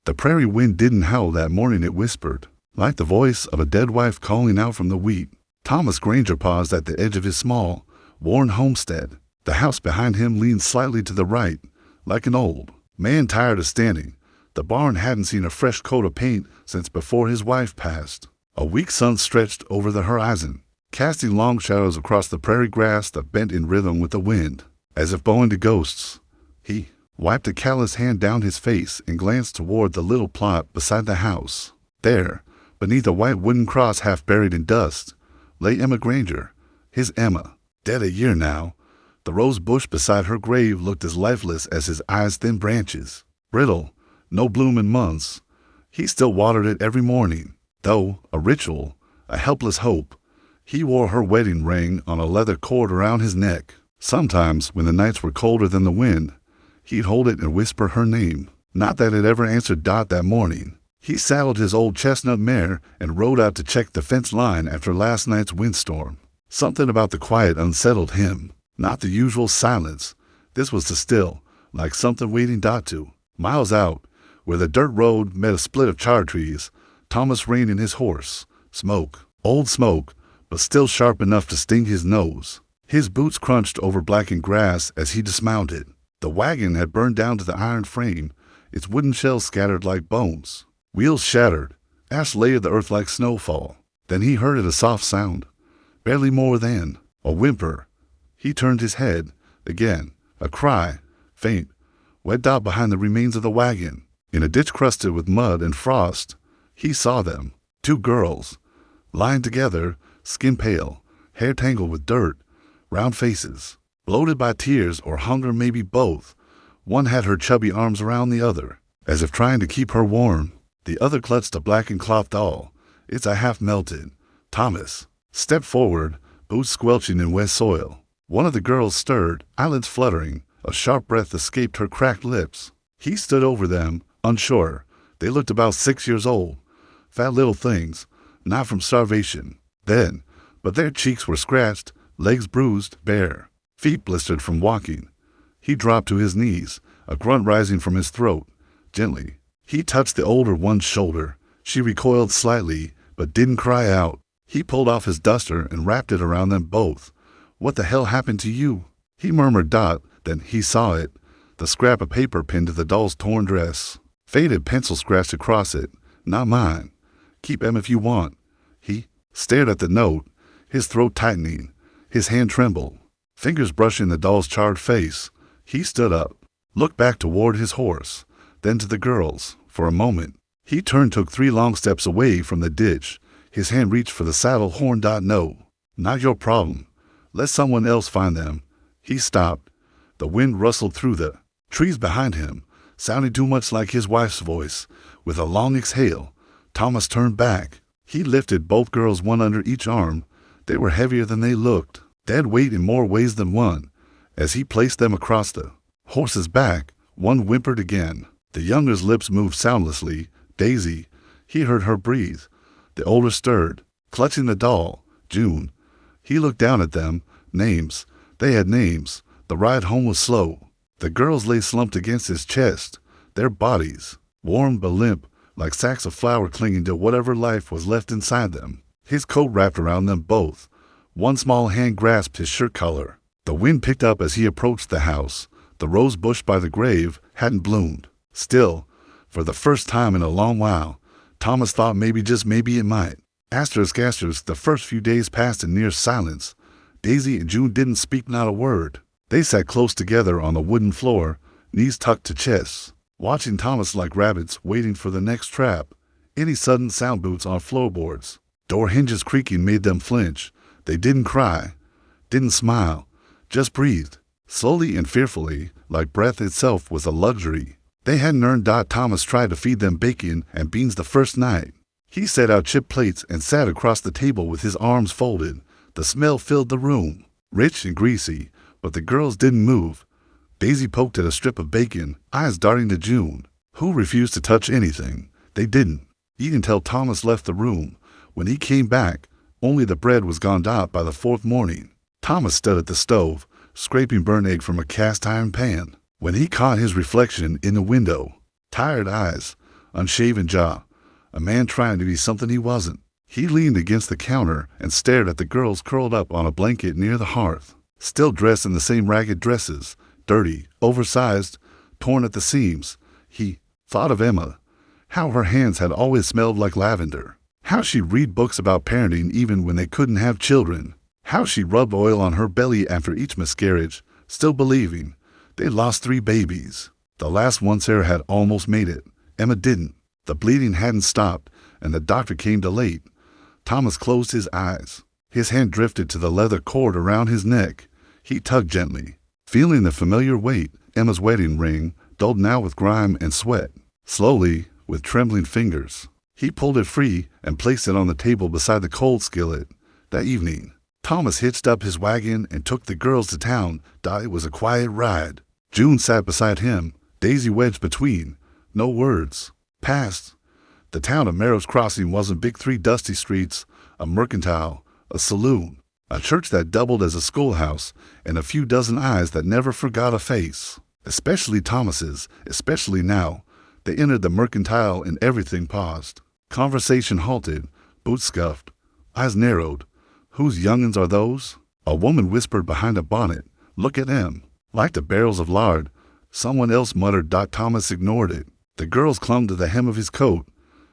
The prairie wind didn't howl that morning, it whispered, like the voice of a dead wife calling out from the wheat. Thomas Granger paused at the edge of his small, worn homestead. The house behind him leaned slightly to the right, like an old man tired of standing. The barn hadn't seen a fresh coat of paint since before his wife passed. A weak sun stretched over the horizon, casting long shadows across the prairie grass that bent in rhythm with the wind, as if bowing to ghosts. He wiped a callous hand down his face and glanced toward the little plot beside the house. There, beneath a white wooden cross half buried in dust, lay Emma Granger, his Emma, dead a year now. The rose bush beside her grave looked as lifeless as his eyes' thin branches, brittle, no bloom in months. He still watered it every morning, though a ritual, a helpless hope. He wore her wedding ring on a leather cord around his neck. Sometimes, when the nights were colder than the wind, he'd hold it and whisper her name. Not that it ever answered Dot that morning. He saddled his old chestnut mare and rode out to check the fence line after last night's windstorm. Something about the quiet unsettled him. Not the usual silence. This was the still, like something waiting Dot to. Miles out, where the dirt road met a split of char trees, Thomas reined in his horse. Smoke, old smoke, but still sharp enough to sting his nose. His boots crunched over blackened grass as he dismounted. The wagon had burned down to the iron frame, its wooden shells scattered like bones. Wheels shattered. Ash layered the earth like snowfall. Then he heard it, a soft sound, barely more than a whimper. He turned his head. Again, a cry, faint, wet out behind the remains of the wagon. In a ditch crusted with mud and frost, he saw them, two girls, lying together, skin pale, hair tangled with dirt, round faces, bloated by tears or hunger, maybe both. One had her chubby arms around the other, as if trying to keep her warm. The other clutched a blackened cloth doll, its eye half melted. Thomas stepped forward, boots squelching in wet soil. One of the girls stirred, eyelids fluttering. A sharp breath escaped her cracked lips. He stood over them, unsure. They looked about 6 years old. Fat little things, not from starvation. Then, but their cheeks were scratched, legs bruised, bare, feet blistered from walking. He dropped to his knees, a grunt rising from his throat. Gently, he touched the older one's shoulder. She recoiled slightly, but didn't cry out. He pulled off his duster and wrapped it around them both. "What the hell happened to you?" he murmured. Dot. Then he saw it, the scrap of paper pinned to the doll's torn dress. Faded pencil scratched across it. "Not mine. Keep 'em if you want." He stared at the note, his throat tightening. His hand trembled, fingers brushing the doll's charred face. He stood up, looked back toward his horse, then to the girls. For a moment, he turned, took 3 long steps away from the ditch. His hand reached for the saddle horn. Dot. "No, not your problem. Let someone else find them." He stopped. The wind rustled through the trees behind him, sounding too much like his wife's voice. With a long exhale, Thomas turned back. He lifted both girls, one under each arm. They were heavier than they looked, dead weight in more ways than one. As he placed them across the horse's back, one whimpered again. The younger's lips moved soundlessly. "Daisy." He heard her breathe. The older stirred, clutching the doll. "June." He looked down at them. Names. They had names. The ride home was slow. The girls lay slumped against his chest, their bodies, warm but limp, like sacks of flour clinging to whatever life was left inside them. His coat wrapped around them both. One small hand grasped his shirt collar. The wind picked up as he approached the house. The rose bush by the grave hadn't bloomed. Still, for the first time in a long while, Thomas thought maybe, just maybe, it might. Asterisk, the first few days passed in near silence. Daisy and June didn't speak, not a word. They sat close together on the wooden floor, knees tucked to chests, watching Thomas like rabbits waiting for the next trap. Any sudden sound, boots on floorboards, door hinges creaking, made them flinch. They didn't cry, didn't smile, just breathed, slowly and fearfully, like breath itself was a luxury. They hadn't earned. Thomas tried to feed them bacon and beans the first night. He set out chipped plates and sat across the table with his arms folded. The smell filled the room, rich and greasy, but the girls didn't move. Daisy poked at a strip of bacon, eyes darting to June, who refused to touch anything. They didn't eat until Thomas left the room. When he came back, only the bread was gone out by the 4th morning. Thomas stood at the stove, scraping burnt egg from a cast iron pan. When he caught his reflection in the window, tired eyes, unshaven jaw, a man trying to be something he wasn't. He leaned against the counter and stared at the girls curled up on a blanket near the hearth, still dressed in the same ragged dresses, dirty, oversized, torn at the seams. He thought of Emma, how her hands had always smelled like lavender, how she'd read books about parenting even when they couldn't have children, how she rubbed oil on her belly after each miscarriage, still believing they'd lost 3 babies. The last one Sarah had almost made it. Emma didn't. The bleeding hadn't stopped, and the doctor came too late. Thomas closed his eyes. His hand drifted to the leather cord around his neck. He tugged gently, feeling the familiar weight, Emma's wedding ring, dulled now with grime and sweat. Slowly, with trembling fingers, he pulled it free and placed it on the table beside the coal skillet. That evening, Thomas hitched up his wagon and took the girls to town. It was a quiet ride. June sat beside him, Daisy wedged between. No words. Past. The town of Merrow's Crossing wasn't big 3 dusty streets, a mercantile, a saloon, a church that doubled as a schoolhouse, and a few dozen eyes that never forgot a face. Especially Thomas's, especially now. They entered the mercantile and everything paused. Conversation halted, boots scuffed, eyes narrowed. Whose young'uns are those? A woman whispered behind a bonnet. Look at them. Like the barrels of lard. Someone else muttered. Thomas ignored it. The girls clung to the hem of his coat.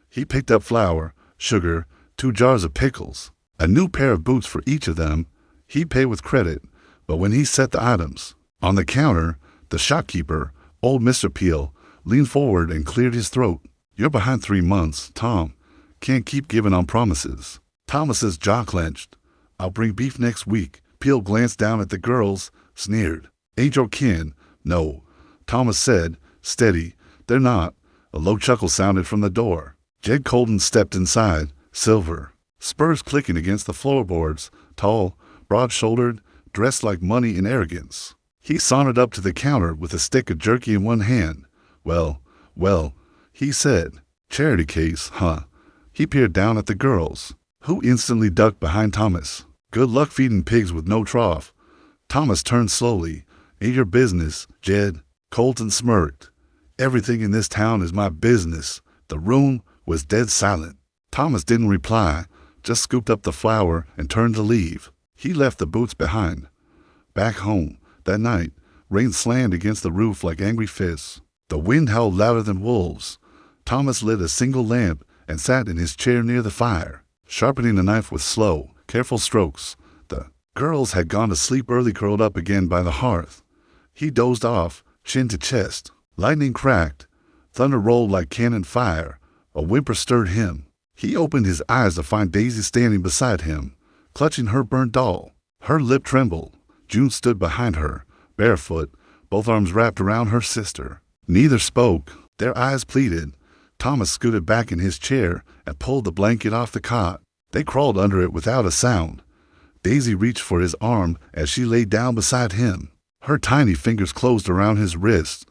He picked up flour, sugar, 2 jars of pickles, a new pair of boots for each of them. He'd pay with credit, but when he set the items on the counter, the shopkeeper, old Mr. Peel, leaned forward and cleared his throat. You're behind 3 months, Tom. Can't keep giving on promises. Thomas's jaw clenched. I'll bring beef next week. Peel glanced down at the girls, sneered. Ain't your kin? No, Thomas said, steady. They're not. A low chuckle sounded from the door. Jed Colton stepped inside, silver, spurs clicking against the floorboards, tall, broad-shouldered, dressed like money and arrogance. He sauntered up to the counter with a stick of jerky in one hand. Well, he said. Charity case, huh? He peered down at the girls, who instantly ducked behind Thomas. Good luck feeding pigs with no trough. Thomas turned slowly. Ain't your business, Jed. Colton smirked. Everything in this town is my business. The room was dead silent. Thomas didn't reply, just scooped up the flour and turned to leave. He left the boots behind. Back home, that night, rain slammed against the roof like angry fists. The wind howled louder than wolves. Thomas lit a single lamp and sat in his chair near the fire, sharpening the knife with slow, careful strokes. The girls had gone to sleep early, curled up again by the hearth. He dozed off, chin to chest. Lightning cracked. Thunder rolled like cannon fire. A whimper stirred him. He opened his eyes to find Daisy standing beside him, clutching her burnt doll. Her lip trembled. June stood behind her, barefoot, both arms wrapped around her sister. Neither spoke. Their eyes pleaded. Thomas scooted back in his chair and pulled the blanket off the cot. They crawled under it without a sound. Daisy reached for his arm as she lay down beside him. Her tiny fingers closed around his wrist.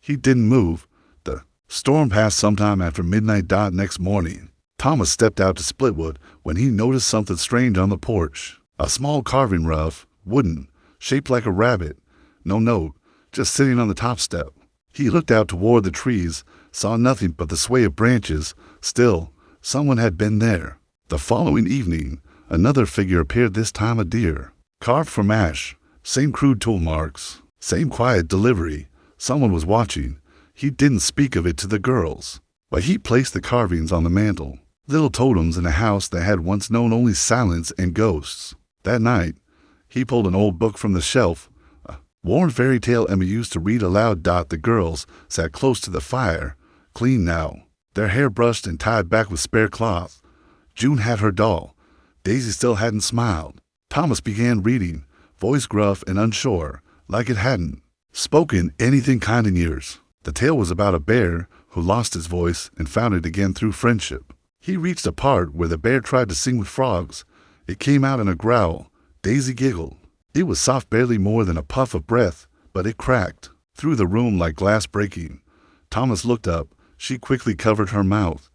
He didn't move. The storm passed sometime after midnight. Next morning, Thomas stepped out to Splitwood when he noticed something strange on the porch. A small carving rough, wooden, shaped like a rabbit. No note, just sitting on the top step. He looked out toward the trees, saw nothing but the sway of branches. Still, someone had been there. The following evening, another figure appeared, this time a deer. Carved from ash, same crude tool marks, same quiet delivery. Someone was watching. He didn't speak of it to the girls, but he placed the carvings on the mantel, little totems in a house that had once known only silence and ghosts. That night, he pulled an old book from the shelf, a worn fairy tale Emma used to read aloud. The girls sat close to the fire, clean now, their hair brushed and tied back with spare cloth. June had her doll. Daisy still hadn't smiled. Thomas began reading, voice gruff and unsure, like it hadn't spoken anything kind in years. The tale was about a bear who lost his voice and found it again through friendship. He reached a part where the bear tried to sing with frogs. It came out in a growl. Daisy giggled. It was soft, barely more than a puff of breath, but it cracked through the room like glass breaking. Thomas looked up. She quickly covered her mouth,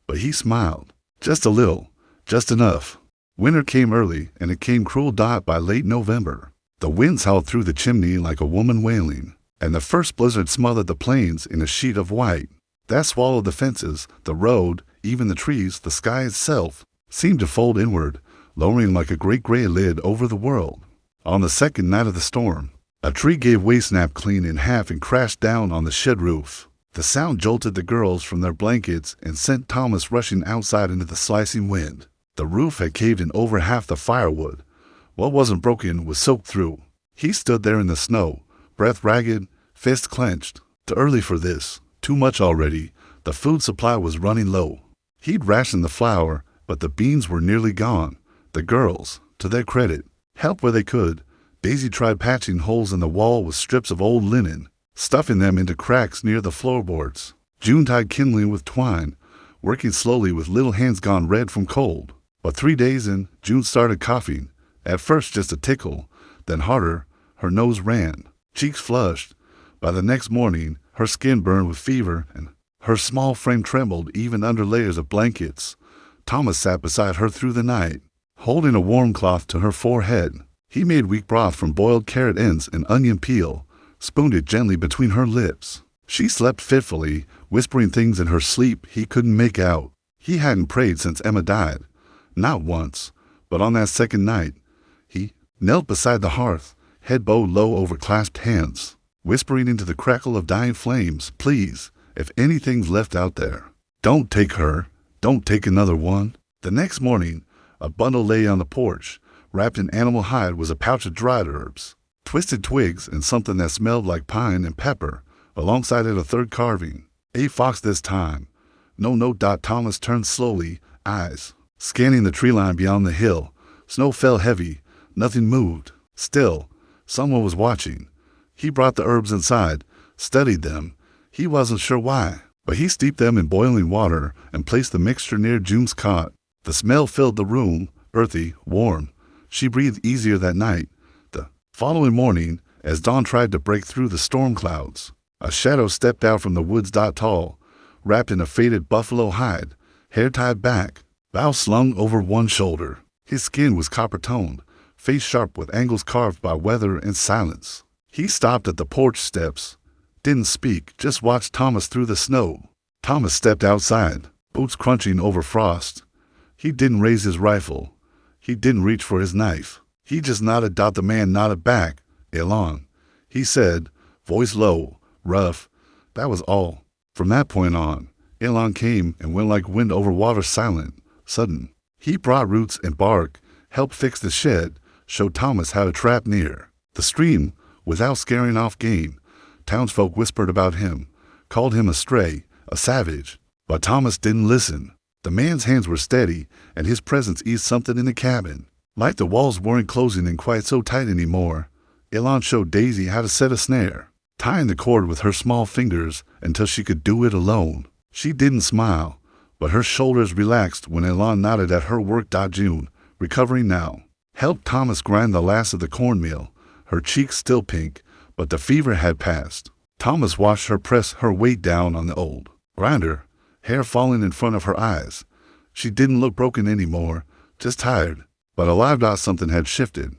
but he smiled. Just a little, just enough. Winter came early, and it came cruel. By late November, the winds howled through the chimney like a woman wailing, and the first blizzard smothered the plains in a sheet of white. That swallowed the fences, the road, even the trees, the sky itself, seemed to fold inward, lowering like a great gray lid over the world. On the second night of the storm, a tree gave way, snapped clean in half, and crashed down on the shed roof. The sound jolted the girls from their blankets and sent Thomas rushing outside into the slicing wind. The roof had caved in over half the firewood. What wasn't broken was soaked through. He stood there in the snow, breath ragged, fist clenched. Too early for this. Too much already. The food supply was running low. He'd rationed the flour, but the beans were nearly gone. The girls, to their credit, helped where they could. Daisy tried patching holes in the wall with strips of old linen, stuffing them into cracks near the floorboards. June tied kindling with twine, working slowly with little hands gone red from cold. But 3 days in, June started coughing. At first just a tickle, then harder. Her nose ran, cheeks flushed. By the next morning, her skin burned with fever, and her small frame trembled even under layers of blankets. Thomas sat beside her through the night, holding a warm cloth to her forehead. He made weak broth from boiled carrot ends and onion peel, spooned it gently between her lips. She slept fitfully, whispering things in her sleep he couldn't make out. He hadn't prayed since Emma died. Not once, but on that second night, he knelt beside the hearth, head bowed low over clasped hands, whispering into the crackle of dying flames, "Please, if anything's left out there, don't take her. Don't take another one." The next morning, a bundle lay on the porch. Wrapped in animal hide was a pouch of dried herbs, twisted twigs, and something that smelled like pine and pepper. Alongside it, a third carving. A fox this time. No note. Thomas turned slowly, eyes scanning the tree line beyond the hill. Snow fell heavy. Nothing moved. Still, someone was watching. He brought the herbs inside, studied them. He wasn't sure why, but he steeped them in boiling water and placed the mixture near June's cot. The smell filled the room, earthy, warm. She breathed easier that night. The following morning, as dawn tried to break through the storm clouds, a shadow stepped out from the woods. Tall, wrapped in a faded buffalo hide, hair tied back, bow slung over one shoulder. His skin was copper-toned, face sharp with angles carved by weather and silence. He stopped at the porch steps, didn't speak, just watched Thomas through the snow. Thomas stepped outside, boots crunching over frost. He didn't raise his rifle. He didn't reach for his knife. He just nodded. The man nodded back. "Elon," he said, voice low, rough. That was all. From that point on, Elon came and went like wind over water, silent, sudden. He brought roots and bark, helped fix the shed, showed Thomas how to trap near the stream without scaring off game. Townsfolk whispered about him, called him a stray, a savage. But Thomas didn't listen. The man's hands were steady, and his presence eased something in the cabin. Like the walls weren't closing in quite so tight anymore. Elon showed Daisy how to set a snare, tying the cord with her small fingers until she could do it alone. She didn't smile, but her shoulders relaxed when Elon nodded at her work. June, recovering now, helped Thomas grind the last of the cornmeal. Her cheeks still pink, but the fever had passed. Thomas watched her press her weight down on the old grinder, hair falling in front of her eyes. She didn't look broken anymore, just tired, but alive. Something had shifted.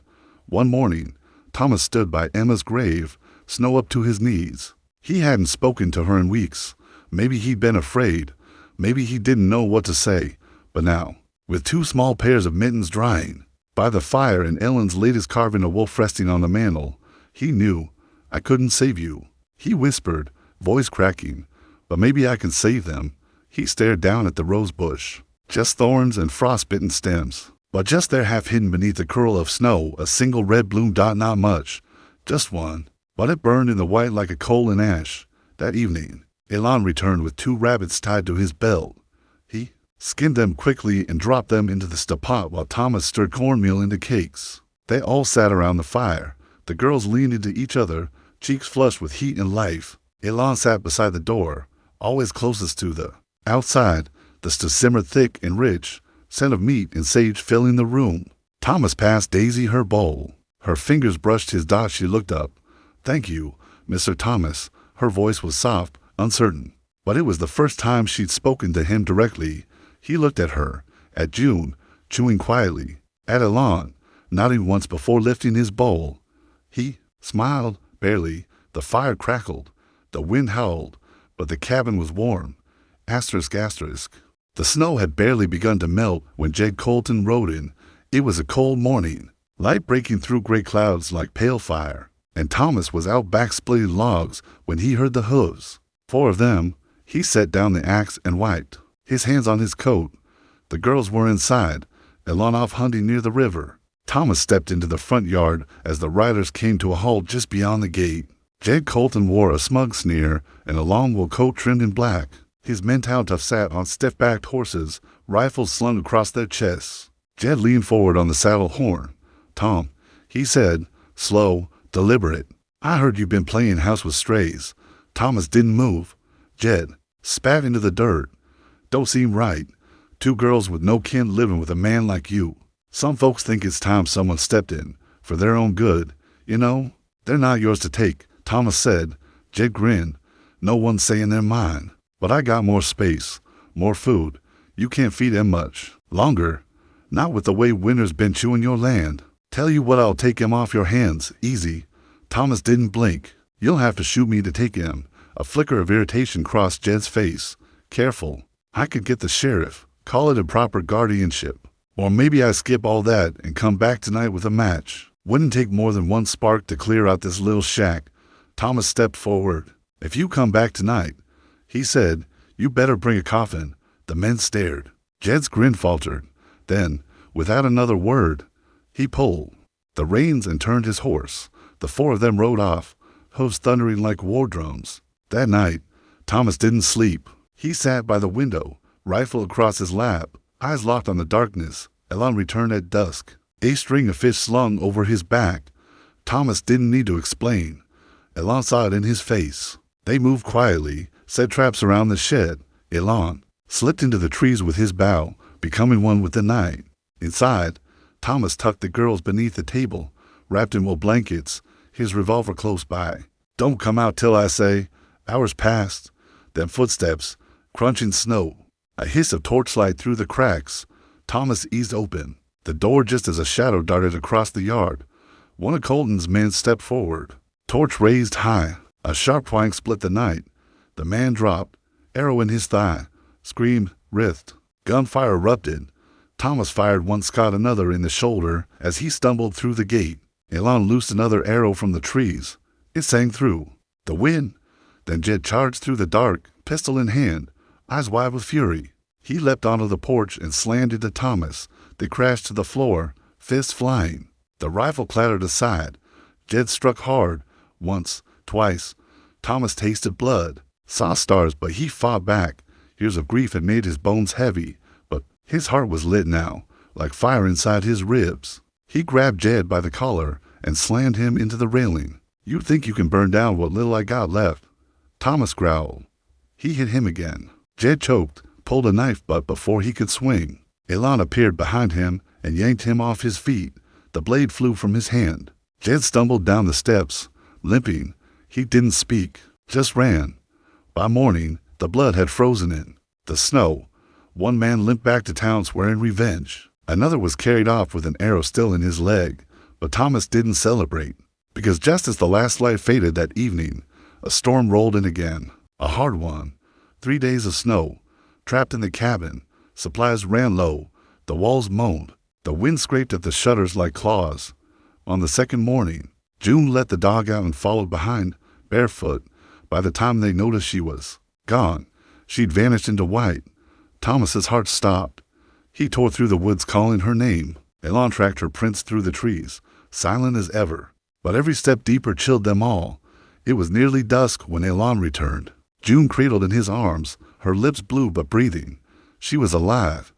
One morning, Thomas stood by Emma's grave, snow up to his knees. He hadn't spoken to her in weeks. Maybe he'd been afraid. Maybe he didn't know what to say. But now, with 2 small pairs of mittens drying by the fire and Ellen's latest carving, a wolf resting on the mantel, he knew. "I couldn't save you," he whispered, voice cracking. "But maybe I can save them." He stared down at the rose bush. Just thorns and frostbitten stems. But just there, half hidden beneath a curl of snow, a single red bloom. Not much. Just one. But it burned in the white like a coal in ash. That evening, Elon returned with 2 rabbits tied to his belt. He skinned them quickly and dropped them into the stew-pot while Thomas stirred cornmeal into cakes. They all sat around the fire. The girls leaned into each other, cheeks flushed with heat and life. Elon sat beside the door, always closest to the outside. The stew simmered thick and rich, scent of meat and sage filling the room. Thomas passed Daisy her bowl. Her fingers brushed his dot. She looked up. "Thank you, Mr. Thomas." Her voice was soft, uncertain. But it was the first time she'd spoken to him directly. He looked at her, at June, chewing quietly, at Elon, nodding once before lifting his bowl. He smiled, barely. The fire crackled. The wind howled. but the cabin was warm. Asterisk, asterisk. The snow had barely begun to melt when Jed Colton rode in. It was a cold morning, light breaking through gray clouds like pale fire, and Thomas was out back splitting logs when he heard the hooves. 4 of them. He set down the axe and wiped his hands on his coat. The girls were inside, Elon off hunting near the river. Thomas stepped into the front yard as the riders came to a halt just beyond the gate. Jed Colton wore a smug sneer and a long wool coat trimmed in black. His men tough sat on stiff-backed horses, rifles slung across their chests. Jed leaned forward on the saddle horn. "Tom," he said, slow, deliberate, "I heard you've been playing house with strays." Thomas didn't move. Jed spat into the dirt. "Don't seem right. 2 girls with no kin living with a man like you. Some folks think it's time someone stepped in, for their own good. You know, they're not yours to take," Thomas said. Jed grinned. "No one's saying they're mine. But I got more space, more food. You can't feed them much longer. Not with the way winter's been chewing your land. Tell you what, I'll take him off your hands, easy." Thomas didn't blink. "You'll have to shoot me to take him." A flicker of irritation crossed Jed's face. "Careful. I could get the sheriff. Call it improper guardianship. Or maybe I skip all that and come back tonight with a match. Wouldn't take more than 1 spark to clear out this little shack." Thomas stepped forward. "If you come back tonight," he said, "you better bring a coffin." The men stared. Jed's grin faltered. Then, without another word, he pulled the reins and turned his horse. The 4 of them rode off, hooves thundering like war drums. That night, Thomas didn't sleep. He sat by the window, rifle across his lap, eyes locked on the darkness. Elon returned at dusk, a string of fish slung over his back. Thomas didn't need to explain. Elon saw it in his face. They moved quietly, set traps around the shed. Elon slipped into the trees with his bow, becoming one with the night. Inside, Thomas tucked the girls beneath the table, wrapped in wool blankets, his revolver close by. "Don't come out till I say." Hours passed, then footsteps, crunching snow, a hiss of torchlight through the cracks. Thomas eased open the door just as a shadow darted across the yard. One of Colton's men stepped forward, torch raised high. A sharp twang split the night. The man dropped, arrow in his thigh, screamed, writhed. Gunfire erupted. Thomas fired one, caught another in the shoulder as he stumbled through the gate. Elon loosed another arrow from the trees. It sang through the wind. Then Jed charged through the dark, pistol in hand, eyes wide with fury. He leapt onto the porch and slammed into Thomas. They crashed to the floor, fists flying. The rifle clattered aside. Jed struck hard, once, twice. Thomas tasted blood, saw stars, but he fought back. Years of grief had made his bones heavy, but his heart was lit now, like fire inside his ribs. He grabbed Jed by the collar and slammed him into the railing. "You think you can burn down what little I got left?" Thomas growled. He hit him again. Jed choked, pulled a knife butt before he could swing. Elon appeared behind him and yanked him off his feet. The blade flew from his hand. Jed stumbled down the steps, limping. He didn't speak, just ran. By morning, the blood had frozen in the snow. One man limped back to town swearing revenge. Another was carried off with an arrow still in his leg. But Thomas didn't celebrate, because just as the last light faded that evening, a storm rolled in again, a hard one. 3 days of snow. Trapped in the cabin, supplies ran low, the walls moaned, the wind scraped at the shutters like claws. On the second morning, June let the dog out and followed behind, barefoot. By the time they noticed she was gone, she'd vanished into white. Thomas's heart stopped. He tore through the woods calling her name. Elon tracked her prints through the trees, silent as ever. But every step deeper chilled them all. It was nearly dusk when Elon returned. June cradled in his arms, her lips blue but breathing. She was alive.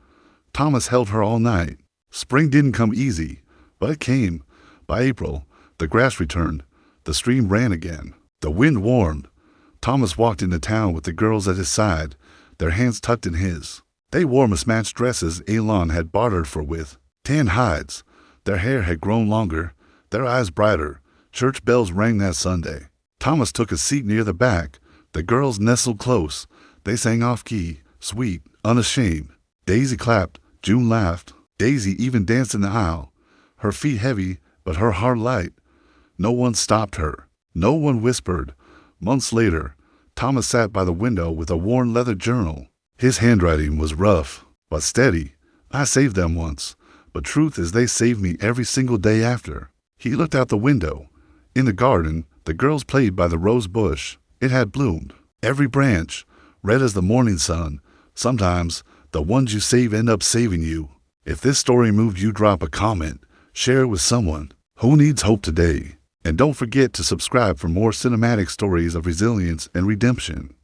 Thomas held her all night. Spring didn't come easy, but it came. By April, the grass returned. The stream ran again. The wind warmed. Thomas walked into town with the girls at his side, their hands tucked in his. They wore mismatched dresses Elon had bartered for with tan hides. Their hair had grown longer, their eyes brighter. Church bells rang that Sunday. Thomas took a seat near the back. The girls nestled close. They sang off-key, sweet, unashamed. Daisy clapped. June laughed. Daisy even danced in the aisle, her feet heavy but her heart light. No one stopped her. No one whispered. Months later, Thomas sat by the window with a worn leather journal. His handwriting was rough, but steady. I saved them once, but truth is they saved me every single day after. He looked out the window. In the garden, the girls played by the rose bush. It had bloomed. Every branch, red as the morning sun. Sometimes, the ones you save end up saving you. If this story moved you, drop a comment. Share it with someone who needs hope today. And don't forget to subscribe for more cinematic stories of resilience and redemption.